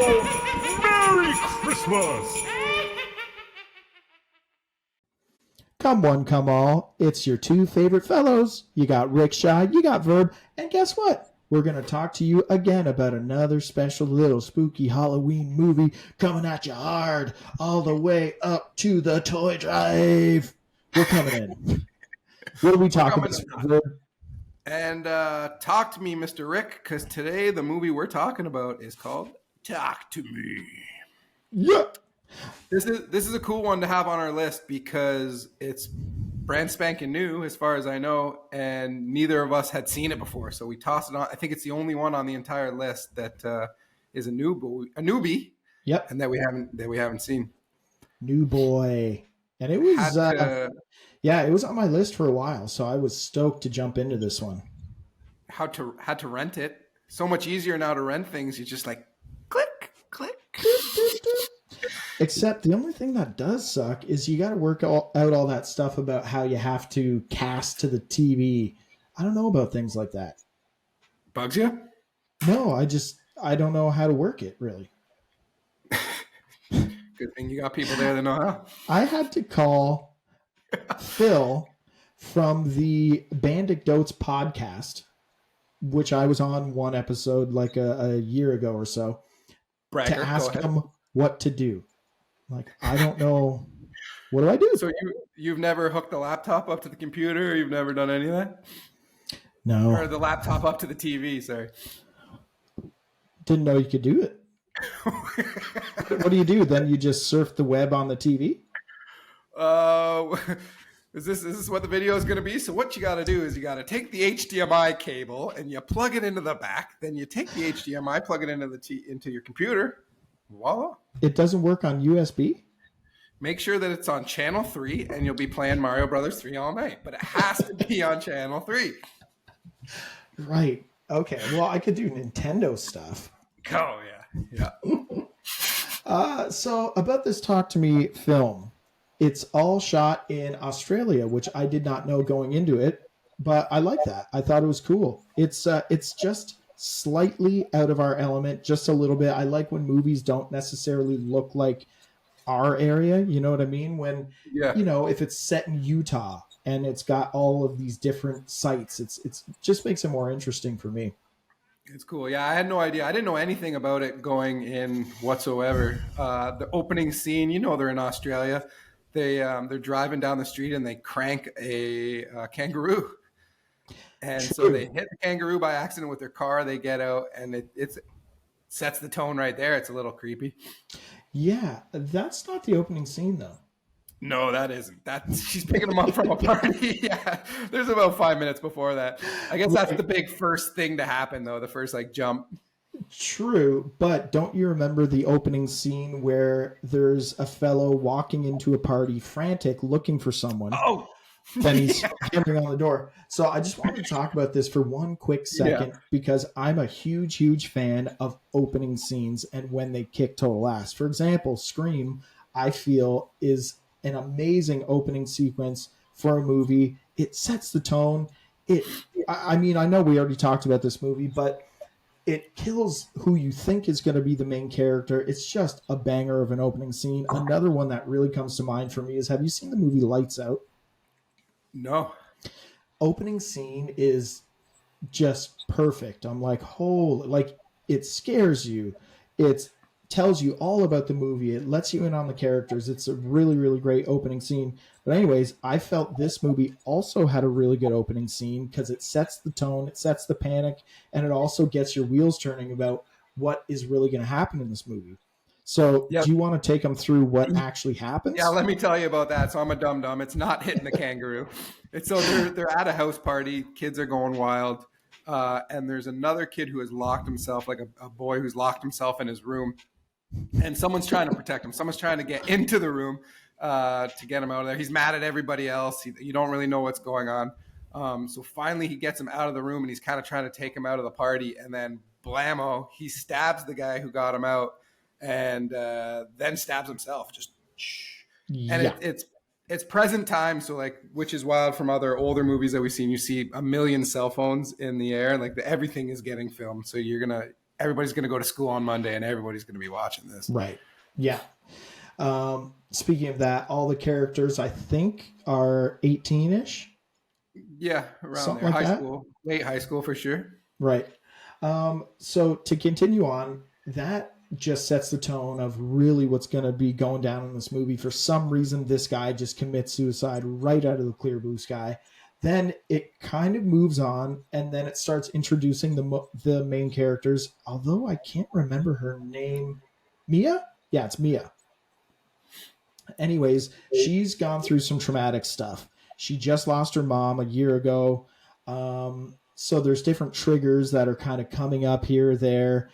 Merry Christmas! Come one, come all. It's your two favorite fellows. You got Rickshaw, you got Verb, and guess what? We're going to talk to you again about another special little spooky Halloween movie coming at you hard all the way up to the toy drive. We're coming in. What are we talking about, Verb? And talk to me, Mr. Rick, because today the movie we're talking about is called Talk to Me. Yeah. This is a cool one to have on our list because it's brand spanking new as far as I know, and neither of us had seen it before. So we tossed it on. I think it's the only one on the entire list that is a newbie. Yep. And that we haven't seen. New boy. And it was it was on my list for a while, so I was stoked to jump into this one. Had to rent it. So much easier now to rent things. You just like click. Except the only thing that does suck is you got to work out all that stuff about how you have to cast to the TV. I don't know about things like that. Bugs you? No, I don't know how to work it, really. Good thing you got people there that know how. I had to call Phil from the Bandicdotes podcast, which I was on one episode like a year ago or so, Bragger, to ask him what to do. Like, I don't know. What do I do? So you've never hooked the laptop up to the computer? You've never done any of that? No. Or the laptop up to the TV, sorry. Didn't know you could do it. What do you do? Then you just surf the web on the TV? Is this what the video is going to be? So what you got to do is you got to take the HDMI cable and you plug it into the back. Then you take the HDMI, plug it into your computer. Voila. It doesn't work on USB? Make sure that it's on channel 3 and you'll be playing Mario Brothers 3 all night. But it has to be on channel 3. Right. Okay. Well, I could do Nintendo stuff. Oh, yeah. So about this Talk to Me film, it's all shot in Australia, which I did not know going into it, but I like that. I thought it was cool. It's just slightly out of our element, just a little bit. I like when movies don't necessarily look like our area. You know what I mean? When, if it's set in Utah and it's got all of these different sites, it's just makes it more interesting for me. It's cool. Yeah, I had no idea. I didn't know anything about it going in whatsoever. The opening scene, they're in Australia. They're driving down the street and they crank a kangaroo. And so they hit the kangaroo by accident with their car. They get out and it sets the tone right there. It's a little creepy. Yeah, that's not the opening scene though. No, that isn't. She's picking them up from a party. Yeah, there's about 5 minutes before that. I guess that's the big first thing to happen, though. The first jump. True, but don't you remember the opening scene where there's a fellow walking into a party, frantic, looking for someone? Oh, and he's hammering on the door. So I just wanted to talk about this for one quick second because I'm a huge fan of opening scenes and when they kick total ass. For example, Scream, I feel, is an amazing opening sequence for a movie. It sets the tone. I know we already talked about this movie, but it kills who you think is going to be the main character. It's just a banger of an opening scene. Another one that really comes to mind for me is, have you seen the movie Lights Out? No. Opening scene is just perfect. I'm like, it scares you. It tells you all about the movie. It lets you in on the characters. It's a really, really great opening scene. But anyways, I felt this movie also had a really good opening scene because it sets the tone, it sets the panic, and it also gets your wheels turning about what is really going to happen in this movie. So do you want to take them through what actually happens? Yeah, let me tell you about that. So I'm a dum-dum. It's not hitting the kangaroo. They're at a house party. Kids are going wild. And there's another kid who has locked himself, like a boy who's locked himself in his room. And someone's trying to protect him. Someone's trying to get into the room to get him out of there. He's mad at everybody else. You don't really know what's going on. So finally he gets him out of the room and he's kind of trying to take him out of the party. And then blammo, he stabs the guy who got him out and then stabs himself. It's present time. So which is wild from other older movies that we've seen. You see a million cell phones in the air and everything is getting filmed. So you're going to everybody's going to go to school on Monday and everybody's going to be watching this. Right. Yeah. Speaking of that, all the characters I think are 18-ish, Yeah, around something there. like High that. school, late high school for sure. Right. So to continue on, that just sets the tone of really what's going to be going down in this movie. For some reason, this guy just commits suicide right out of the clear blue sky. Then it kind of moves on, and then it starts introducing the main characters. Although I can't remember her name, Mia. Yeah, it's Mia. Anyways, she's gone through some traumatic stuff. She just lost her mom a year ago. So there's different triggers that are kind of coming up here or there.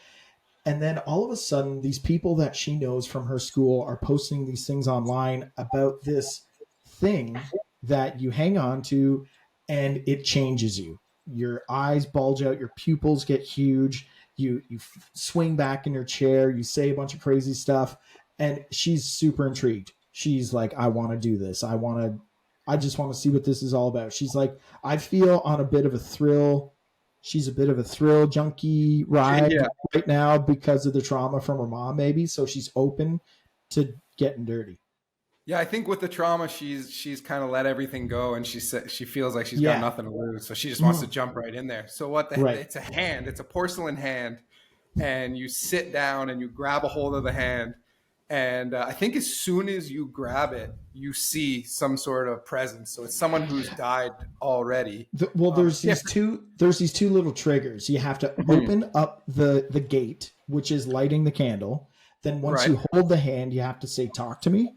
And then all of a sudden, these people that she knows from her school are posting these things online about this thing that you hang on to and it changes you. Your eyes bulge out, your pupils get huge, you swing back in your chair, you say a bunch of crazy stuff, and she's super intrigued. She's like, I want to do this. I just want to see what this is all about. She's like, I feel on a bit of a thrill. She's a bit of a thrill junkie ride Yeah. right now because of the trauma from her mom, maybe. So she's open to getting dirty. Yeah, I think with the trauma, she's kind of let everything go, and she feels like she's got Yeah. nothing to lose, so she just wants to jump right in there. So Right. it's a hand, it's a porcelain hand, and you sit down and you grab a hold of the hand, and I think as soon as you grab it, you see some sort of presence. So it's someone who's died already. Well, there's these two little triggers. You have to open up the gate, which is lighting the candle. Then once you hold the hand, you have to say, talk to me.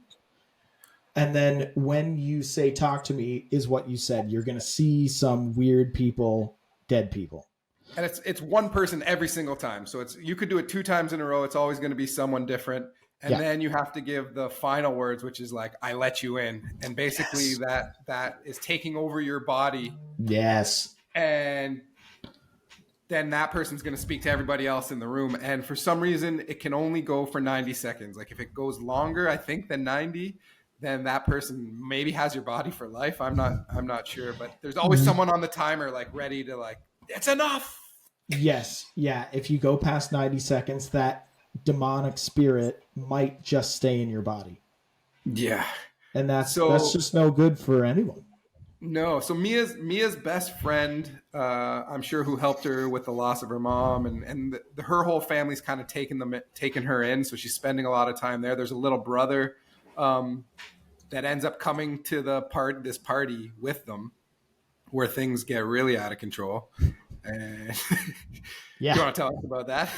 And then when you say talk to me is what you said. You're going to see some weird people, dead people. And it's one person every single time. So you could do it 2 times in a row. It's always going to be someone different. And then you have to give the final words, which is like, I let you in. And basically that is taking over your body. Yes. And then that person's going to speak to everybody else in the room. And for some reason, it can only go for 90 seconds. Like if it goes longer, I think, than 90, then that person maybe has your body for life. I'm not sure, but there's always someone on the timer, like ready to like, it's enough. Yes. Yeah. If you go past 90 seconds, that demonic spirit might just stay in your body. Yeah. And that's just no good for anyone. No. So Mia's best friend, I'm sure, who helped her with the loss of her mom, and her whole family's kind of taken her in. So she's spending a lot of time there. There's a little brother that ends up coming to this party with them, where things get really out of control. And Yeah. You want to tell us about that?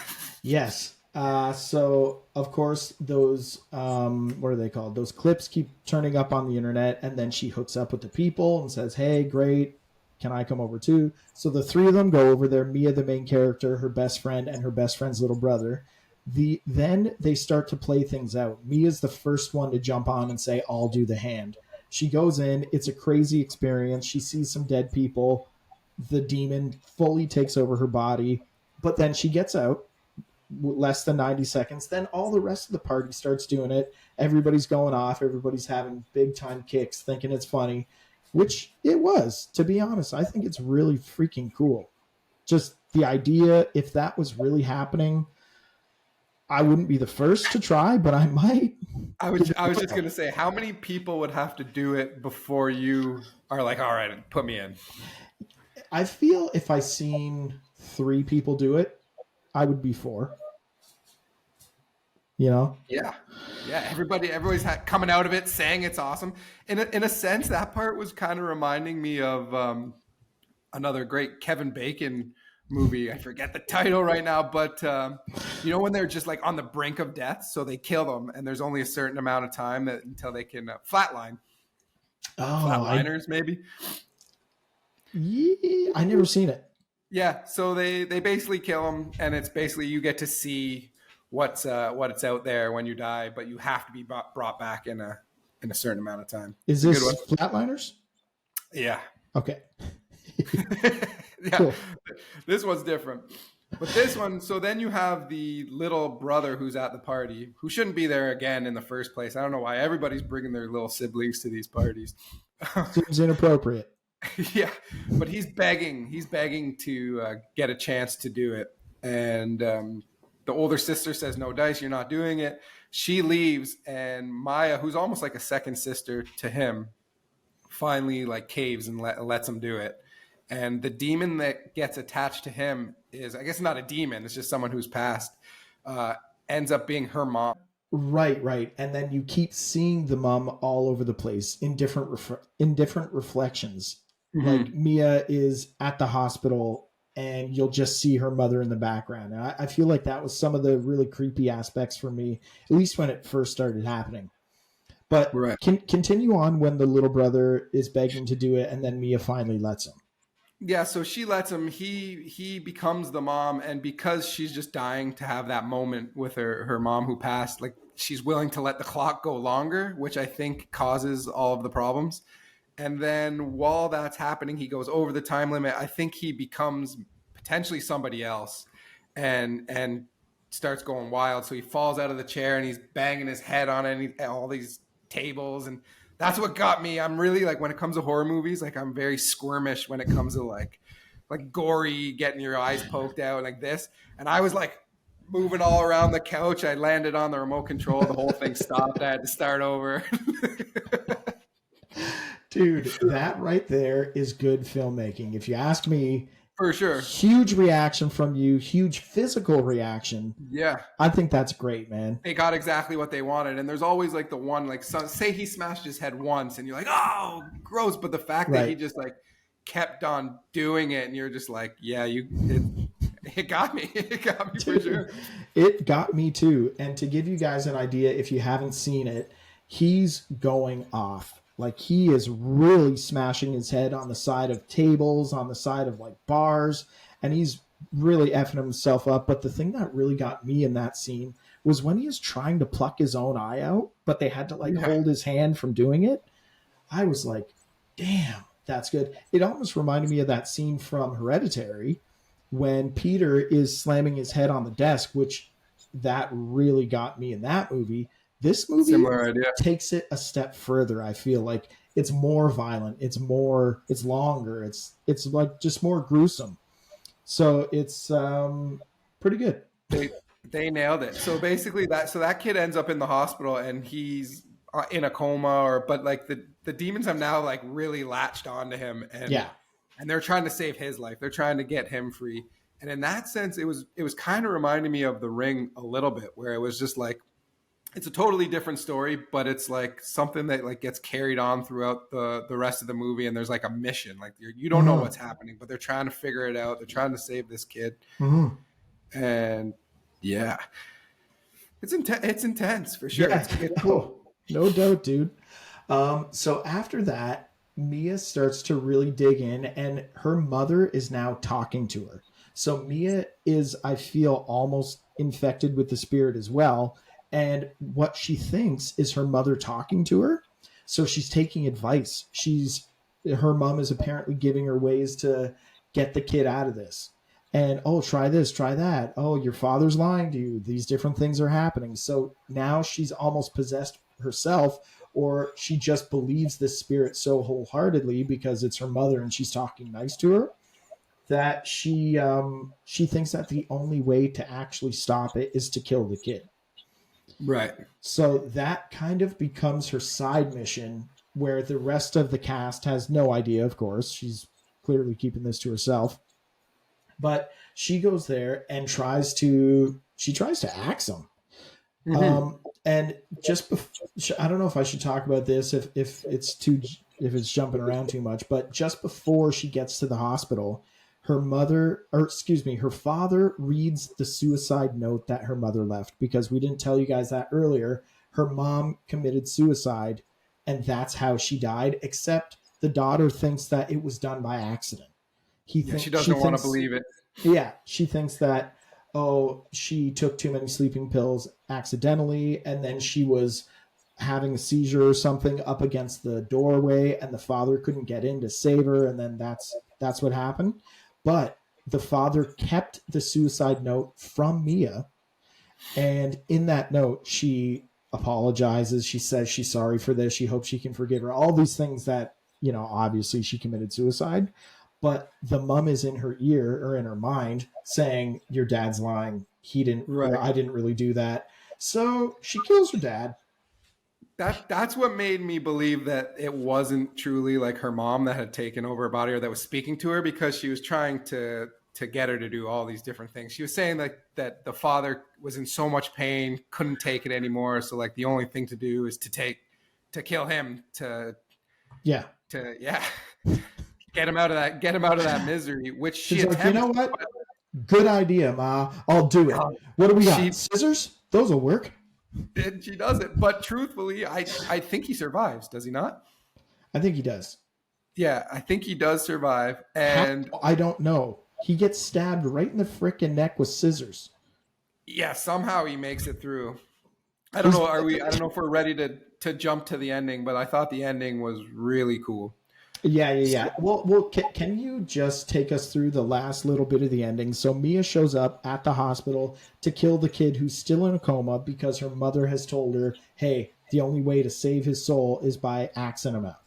Yes. So of course those what are they called? Those clips keep turning up on the internet, and then she hooks up with the people and says, "Hey, great, can I come over too?" So the 3 of them go over there. Mia, the main character, her best friend, and her best friend's little brother. Then they start to play things out. Mia's the first one to jump on and say, "I'll do the hand." She goes in. It's a crazy experience. She sees some dead people. The demon fully takes over her body, but then she gets out. Less than 90 seconds. Then all the rest of the party starts doing it. Everybody's going off. Everybody's having big time kicks, thinking it's funny, which it was, to be honest. I think it's really freaking cool. Just the idea, if that was really happening, I wouldn't be the first to try, but I might. I was just going to say, how many people would have to do it before you are like, all right, put me in? I feel if I seen 3 people do it, I would be 4. You know? Yeah. Everybody's coming out of it saying it's awesome. In a sense, that part was kind of reminding me of another great Kevin Bacon movie. I forget the title right now, but when they're just like on the brink of death, so they kill them, and there's only a certain amount of time until they can flatline. Flatliners, maybe. Yeah, I never seen it. Yeah, so they basically kill them, and it's basically you get to see what's out there when you die, but you have to be brought back in a certain amount of time. Is this Flatliners? Yeah. Okay. Yeah. Cool. This one's different. But this one, so then you have the little brother who's at the party, who shouldn't be there again in the first place. I don't know why everybody's bringing their little siblings to these parties. Seems inappropriate. Yeah, but he's begging to get a chance to do it. and the older sister says, "No dice, you're not doing it." She leaves, and Maya, who's almost like a second sister to him, finally like caves and lets him do it. And the demon that gets attached to him is, I guess, not a demon; it's just someone who's passed. Uh, Ends up being her mom. Right, right. And then you keep seeing the mom all over the place in different reflections. Like Mm-hmm. Mia is at the hospital and you'll just see her mother in the background. And I feel like that was some of the really creepy aspects for me, at least when it first started happening. But Right. continue on when the little brother is begging to do it and then Mia finally lets him. Yeah, so she lets him. He becomes the mom, and because she's just dying to have that moment with her mom who passed, like she's willing to let the clock go longer, which I think causes all of the problems. And then while that's happening, he goes over the time limit. I think he becomes potentially somebody else, and starts going wild. So he falls out of the chair and he's banging his head on all these tables, and that's what got me. I'm really like, when it comes to horror movies, like I'm very squirmish when it comes to like gory, getting your eyes poked out like this. And I was like moving all around the couch. I landed on the remote control. The whole thing stopped. I had to start over. Dude, that right there is good filmmaking. If you ask me, For sure. huge reaction from you, huge physical reaction. Yeah. I think that's great, man. They got exactly what they wanted. And there's always like the one, like, say he smashed his head once and you're like, oh, gross. But the fact that he Right. just like kept on doing it and you're just like, yeah, it got me. It got me for Dude, sure. it got me too. And to give you guys an idea, if you haven't seen it, he's going off. Like he is really smashing his head on the side of tables, on the side of like bars, and he's really effing himself up. But the thing that really got me in that scene was when he is trying to pluck his own eye out, but they had to like Yeah. hold his hand from doing it. I was like, damn, that's good. It almost reminded me of that scene from Hereditary when Peter is slamming his head on the desk, which that really got me in that movie. This movie Similar idea. takes it a step further. I feel like it's more violent, it's longer, it's like just more gruesome. So it's pretty good. They they nailed it. So basically that kid ends up in the hospital and he's in a coma, but like the demons have now like really latched onto him, Yeah. and they're trying to save his life. They're trying to get him free. And in that sense, it was kind of reminding me of The Ring a little bit, where it was just like, it's a totally different story, but it's like something that like gets carried on throughout the rest of the movie. And there's like a mission, like you don't know Mm-hmm. what's happening, but they're trying to figure it out. They're trying to save this kid. Mm-hmm. And yeah, it's intense for sure. Yeah. It's No, cool. no doubt, dude. So after that, Mia starts to really dig in, and her mother is now talking to her. So Mia is, I feel, almost infected with the spirit as well. And what she thinks is her mother talking to her. So she's taking advice. Her mom is apparently giving her ways to get the kid out of this. And oh, try this, try that. Oh, your father's lying to you. These different things are happening. So now she's almost possessed herself, or she just believes this spirit so wholeheartedly because it's her mother and she's talking nice to her, that she thinks that the only way to actually stop it is to kill the kid. Right. So that kind of becomes her side mission, where the rest of the cast has no idea. Of course, she's clearly keeping this to herself, but she goes there and tries to axe him. Mm-hmm. And I don't know if I should talk about this if it's jumping around too much, but just before she gets to the hospital, her father reads the suicide note that her mother left, because we didn't tell you guys that earlier. Her mom committed suicide, and that's how she died. Except the daughter thinks that it was done by accident. Yeah, she She doesn't want to thinks believe it. Yeah, she thinks that, oh, she took too many sleeping pills accidentally, and then she was having a seizure or something up against the doorway, and the father couldn't get in to save her, and then that's what happened. But the father kept the suicide note from Mia, and in that note, she apologizes. She says she's sorry for this. She hopes she can forgive her. All these things that, obviously she committed suicide. but the mom is in her ear or in her mind saying, "Your dad's lying. He didn't, or Right. I didn't really do that." So she kills her dad. That's what made me believe that it wasn't truly like her mom that had taken over her body or that was speaking to her, because she was trying to get her to do all these different things. She was saying that the father was in so much pain, couldn't take it anymore, so like the only thing to do is to kill him Yeah. to yeah, get him out of that misery, which she She's like, you know attempts. what? Good idea, Ma. I'll do it. What do we got? She Scissors? Those will work. and she does it, but truthfully, I think he survives. Does he not? I think he does. Yeah, I think he does survive. How? And I don't know. He gets stabbed right in the frickin' neck with scissors. yeah, somehow he makes it through. I don't know. I don't know if we're ready to jump to the ending, but I thought the ending was really cool. Yeah. Well, can you just take us through the last little bit of the ending? So Mia shows up at the hospital to kill the kid who's still in a coma because her mother has told her, "Hey, the only way to save his soul is by axing him out."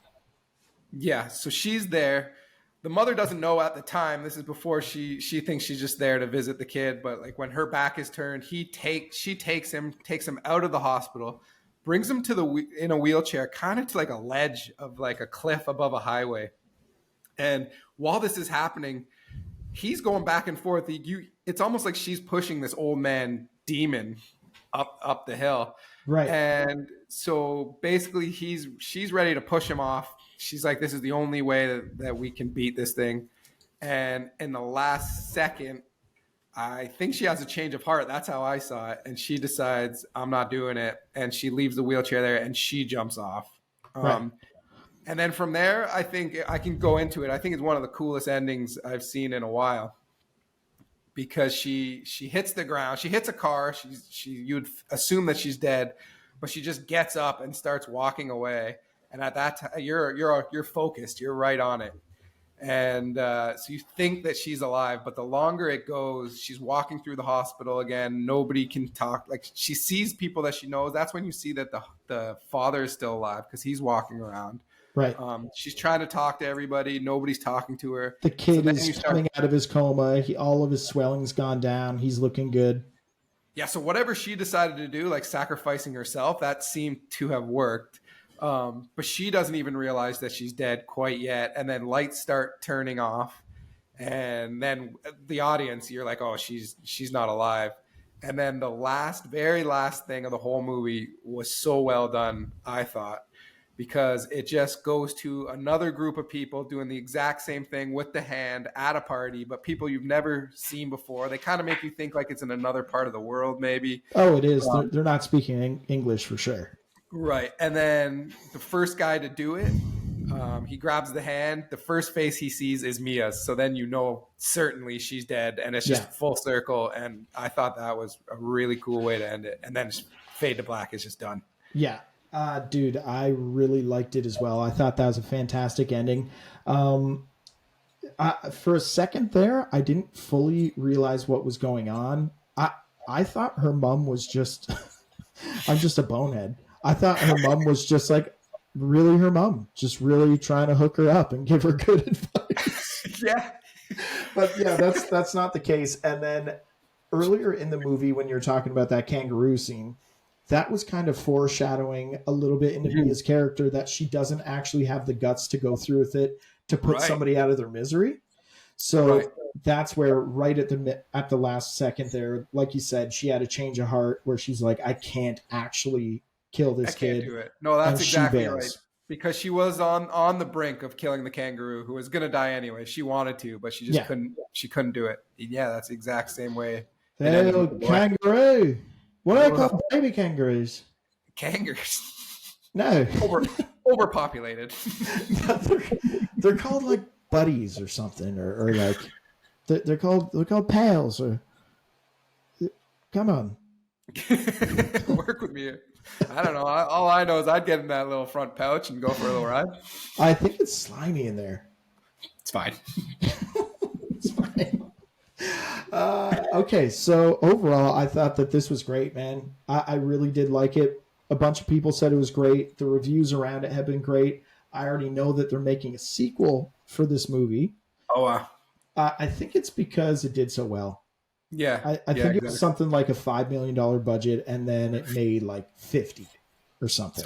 Yeah, so she's there. The mother doesn't know at the time. This is before she thinks she's just there to visit the kid, but like when her back is turned, she takes him out of the hospital, brings him in a wheelchair, kind of to like a ledge of like a cliff above a highway. And while this is happening, he's going back and forth. It's almost like she's pushing this old man demon up the hill. Right. And so basically she's ready to push him off. She's like, this is the only way that we can beat this thing. And in the last second, I think she has a change of heart. That's how I saw it. And she decides, I'm not doing it. And she leaves the wheelchair there and she jumps off. Right. And then from there, I think I can go into it. I think it's one of the coolest endings I've seen in a while, because she hits the ground. She hits a car. You'd assume that she's dead, but she just gets up and starts walking away. And at that time, you're focused. You're right on it. And so you think that she's alive, but the longer it goes, she's walking through the hospital again. Nobody can talk. Like, she sees people that she knows. That's when you see that the father is still alive, because he's walking around. Right. She's trying to talk to everybody. Nobody's talking to her. The kid is coming out of his coma. All of his swelling's gone down. He's looking good. Yeah, so whatever she decided to do, like sacrificing herself, that seemed to have worked. But she doesn't even realize that she's dead quite yet. And then lights start turning off. And then the audience, you're like, oh, she's not alive. And then the very last thing of the whole movie was so well done, I thought, because it just goes to another group of people doing the exact same thing with the hand at a party, but people you've never seen before. They kind of make you think like it's in another part of the world, maybe. Oh, it is. They're not speaking English for sure. Right. And then the first guy to do it, he grabs the hand. The first face he sees is Mia's. So then you know certainly she's dead, and it's just full circle. And I thought that was a really cool way to end it. And then just fade to black is just done. Yeah. Dude, I really liked it as well. I thought that was a fantastic ending. For a second there, I didn't fully realize what was going on. I thought her mom was just I'm just a bonehead. I thought her mom was just like really her mom, just really trying to hook her up and give her good advice. Yeah. But yeah, that's not the case. And then earlier in the movie, when you're talking about that kangaroo scene, that was kind of foreshadowing a little bit into Mia's character, that she doesn't actually have the guts to go through with it, to put somebody out of their misery. So that's where right at the last second there, like you said, she had a change of heart where she's like, I can't actually kill this kid. I can't do it. No, that's exactly right. Because she was on the brink of killing the kangaroo, who was going to die anyway. She wanted to, but she just couldn't. She couldn't do it. Yeah, that's the exact same way. Hey, kangaroo. What do they call baby kangaroos? Kangaroos. No. Overpopulated. they're called like buddies or something, or like they're called pals. Or come on, work with me. I don't know. All I know is I'd get in that little front pouch and go for a little ride. I think it's slimy in there. It's fine. It's fine. Okay, so overall, I thought that this was great, man. I really did like it. A bunch of people said it was great. The reviews around it have been great. I already know that they're making a sequel for this movie. Oh, wow. I think it's because it did so well. Yeah. I Yeah, think it was exactly. something like a $5 million budget, and then it made like 50 or So, something.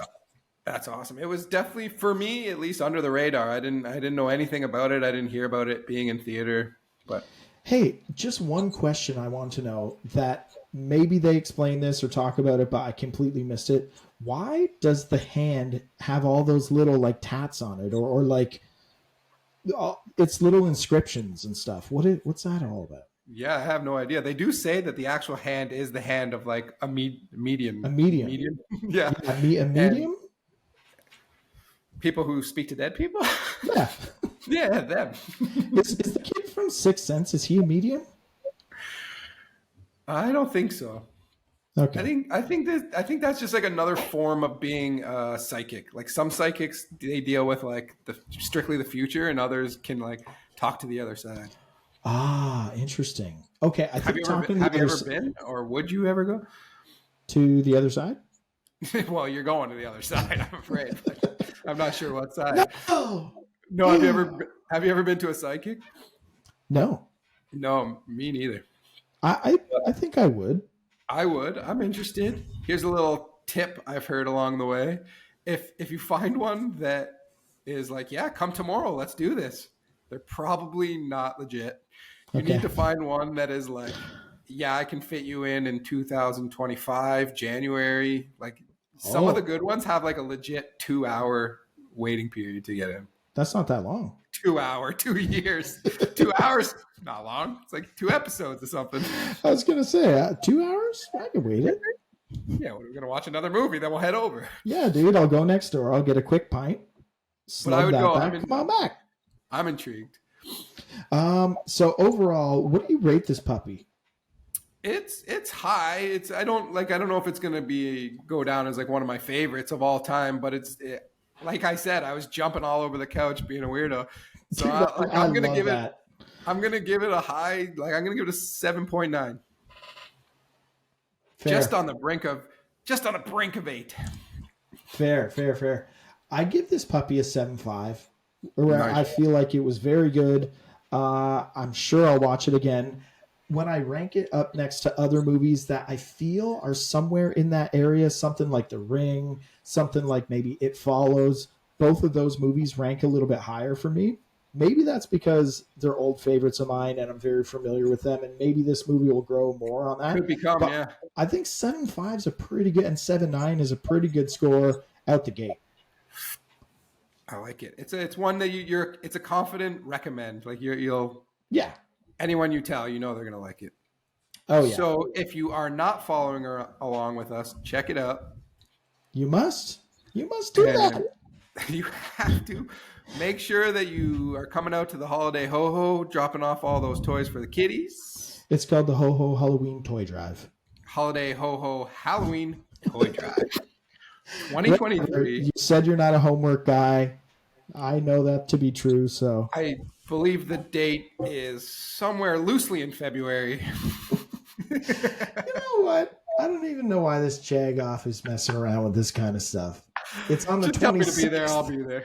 that's awesome. It was definitely for me, at least under the radar. I didn't know anything about it. I didn't hear about it being in theater, but Hey, just one question I want to know that maybe they explain this or talk about it, but I completely missed it. Why does the hand have all those little like tats on it, or like it's little inscriptions and stuff? What's that all about? yeah, I have no idea. They do say that the actual hand is the hand of like a A medium, medium, medium, yeah, yeah, a and medium, people who speak to dead people. yeah. Yeah, them. Is the kid from Sixth Sense? Is he a medium? I don't think so. Okay. I think that's just like another form of being psychic. Like some psychics, they deal with like the strictly the future, and others can like talk to the other side. Ah, interesting. Okay, I think talking to Have the you other ever been, or would you ever go? to the other side. Well, you're going to the other side, I'm afraid. But I'm not sure what side. No. No, have you ever been to a psychic? No. No, me neither. I think I would. I would. I'm interested. Here's a little tip I've heard along the way. If you find one that is like, yeah, come tomorrow, let's do this. They're probably not legit. You Okay. need to find one that is like, yeah, I can fit you in 2025 January. Like some of the Oh, good ones have like a legit 2 hour waiting period to get in. that's not that long. 2 hour, 2 years, 2 hours, not long. It's like 2 episodes or something. I was gonna say 2 hours. I can wait it. Yeah, we're gonna watch another movie, then we'll head over. Yeah, dude. I'll go next door. I'll get a quick pint. But I Slug would that go. back. Come on back. I'm intrigued. So overall, what do you rate this puppy? It's high. I don't know if it's gonna be go down as like one of my favorites of all time, but like I said, I was jumping all over the couch being a weirdo. So Dude, I I'm gonna love give it. that. I'm gonna give it a high. Like I'm gonna give it a 7.9. Fair, Just on the brink of 8. fair. I give this puppy a 7.5. Where Nice. I feel like it was very good. I'm sure I'll watch it again. When I rank it up next to other movies that I feel are somewhere in that area, something like The Ring, something like maybe It Follows, both of those movies rank a little bit higher for me. Maybe that's because they're old favorites of mine and I'm very familiar with them, and maybe this movie will grow more on that. Could become, But yeah. I think 7.5 is a pretty good, and 7.9 is a pretty good score out the gate. I like it. It's one that it's a confident recommend. Like you'll Yeah. anyone you tell, you know they're gonna like it. Oh, yeah. So if you are not following along with us, check it out. You must. You must do And that. you have to make sure that you are coming out to the holiday ho ho, dropping off all those toys for the kiddies. It's called the Ho Ho Halloween Toy Drive. Holiday ho ho Halloween toy drive. Remember, 2023. you said you're not a homework guy. I know that to be true, so. I believe the date is somewhere loosely in February. You know what? I don't even know why this Jagoff is messing around with this kind of stuff. It's on the Just tell me to 26th. be there, I'll be there.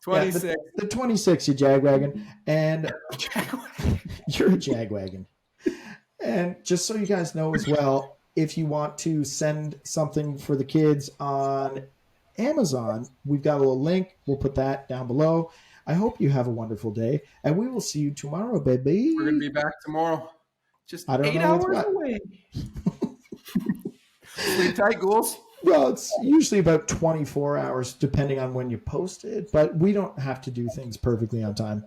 Yeah, 26. the 26th, you Jagwagon. And you're a Jagwagon. And just so you guys know as well, if you want to send something for the kids on Amazon, we've got a little link. We'll put that down below. I hope you have a wonderful day, and we will see you tomorrow, baby. We're going to be back tomorrow. Just I don't 8 know what's hours what. away. Sleep tight, ghouls. Well, it's usually about 24 hours, depending on when you post it, but we don't have to do things perfectly on time.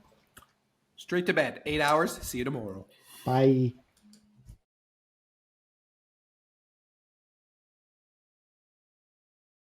Straight to bed. 8 hours. See you tomorrow. Bye.